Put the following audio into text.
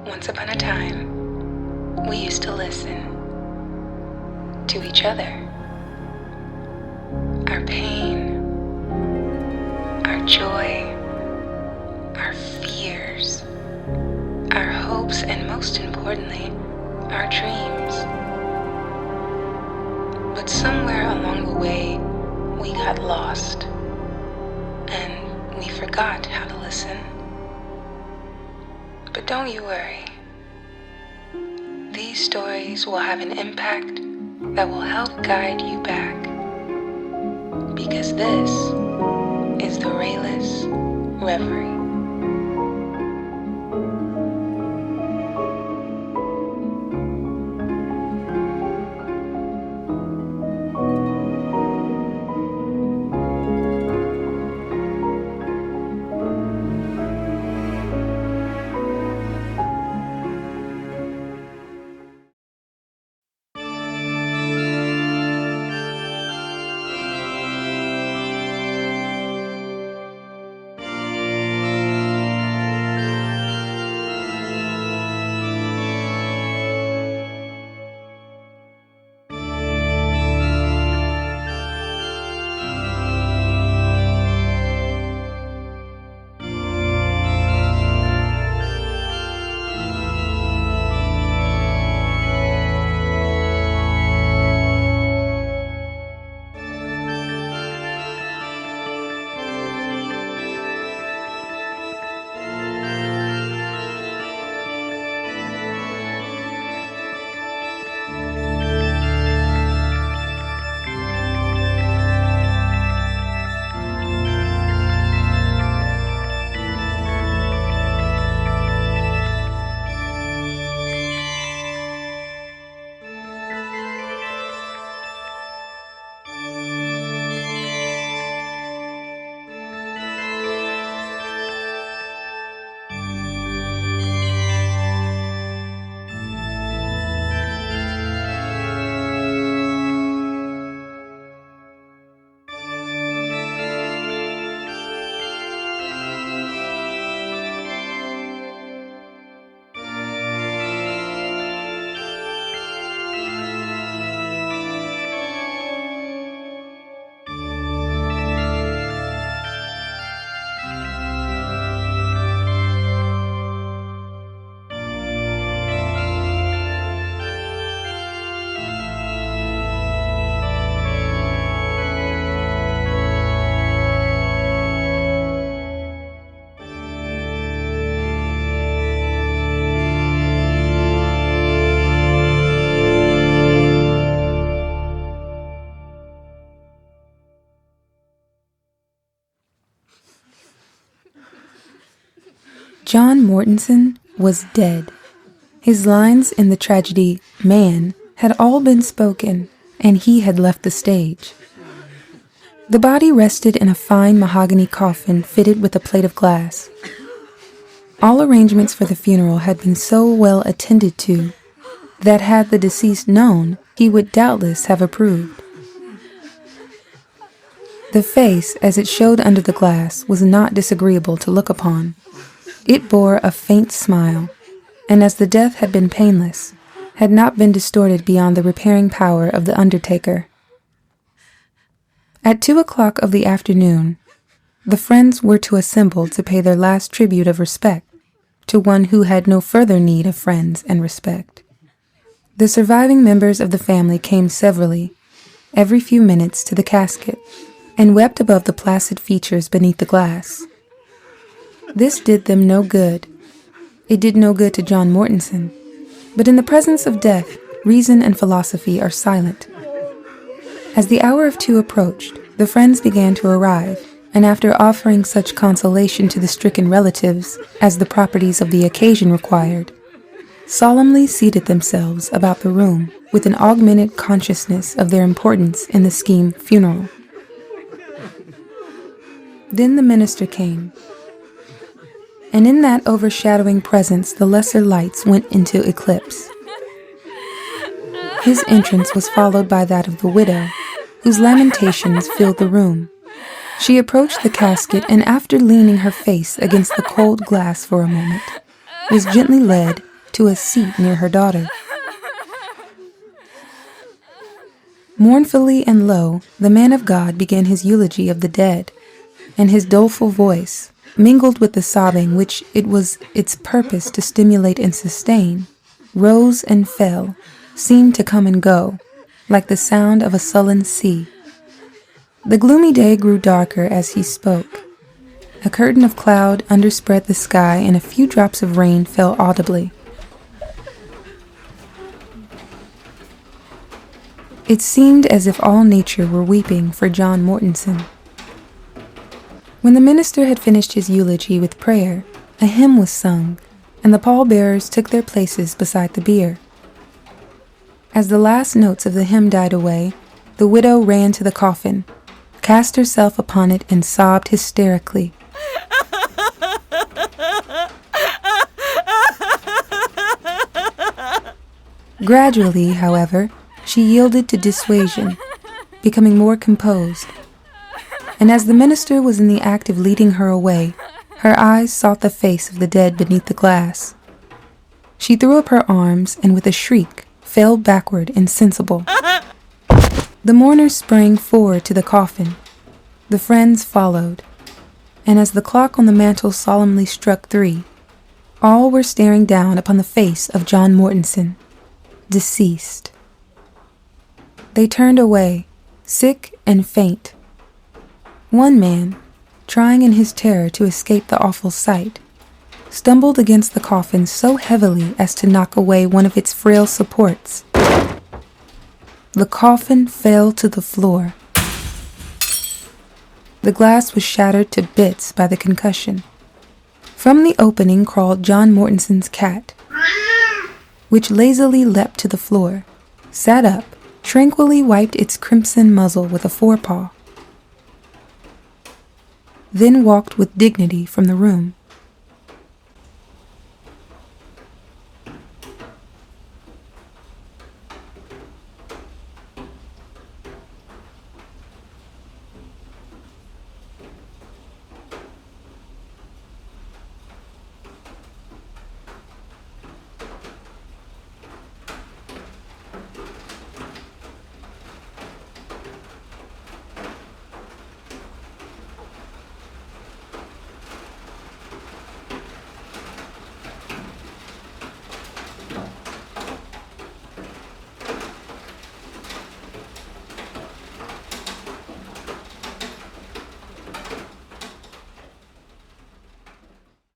Once upon a time, we used to listen to each other. Our pain, our joy, our fears, our hopes, and most importantly, our dreams. But somewhere along the way, we got lost and we forgot how to listen. But don't you worry. These stories will have an impact that will help guide you back. Because this is the Rayless Reverie. John Mortonson was dead. His lines in the tragedy Man had all been spoken, and he had left the stage. The body rested in a fine mahogany coffin fitted with a plate of glass. All arrangements for the funeral had been so well attended to that had the deceased known, he would doubtless have approved. The face, as it showed under the glass, was not disagreeable to look upon. It bore a faint smile, and as the death had been painless, had not been distorted beyond the repairing power of the undertaker. At 2:00 of the afternoon, the friends were to assemble to pay their last tribute of respect to one who had no further need of friends and respect. The surviving members of the family came severally, every few minutes, to the casket, and wept above the placid features beneath the glass. This did them no good. It did no good to John Mortonson, but in the presence of death, reason and philosophy are silent. As the hour of 2 approached, the friends began to arrive, and after offering such consolation to the stricken relatives as the proprieties of the occasion required, solemnly seated themselves about the room with an augmented consciousness of their importance in the scheme funeral. Then the minister came, and in that overshadowing presence the lesser lights went into eclipse. His entrance was followed by that of the widow, whose lamentations filled the room. She approached the casket, and after leaning her face against the cold glass for a moment, was gently led to a seat near her daughter. Mournfully and low, the man of God began his eulogy of the dead, and his doleful voice, mingled with the sobbing which it was its purpose to stimulate and sustain, rose and fell, seemed to come and go, like the sound of a sullen sea. The gloomy day grew darker as he spoke. A curtain of cloud underspread the sky, and a few drops of rain fell audibly. It seemed as if all nature were weeping for John Mortonson. When the minister had finished his eulogy with prayer, a hymn was sung, and the pallbearers took their places beside the bier. As the last notes of the hymn died away, the widow ran to the coffin, cast herself upon it, and sobbed hysterically. Gradually, however, she yielded to dissuasion, becoming more composed, and as the minister was in the act of leading her away, her eyes sought the face of the dead beneath the glass. She threw up her arms and with a shriek fell backward insensible. The mourners sprang forward to the coffin. The friends followed, and as the clock on the mantel solemnly struck 3, all were staring down upon the face of John Mortonson, deceased. They turned away, sick and faint. One man, trying in his terror to escape the awful sight, stumbled against the coffin so heavily as to knock away one of its frail supports. The coffin fell to the floor. The glass was shattered to bits by the concussion. From the opening crawled John Mortonson's cat, which lazily leapt to the floor, sat up, tranquilly wiped its crimson muzzle with a forepaw, then walked with dignity from the room.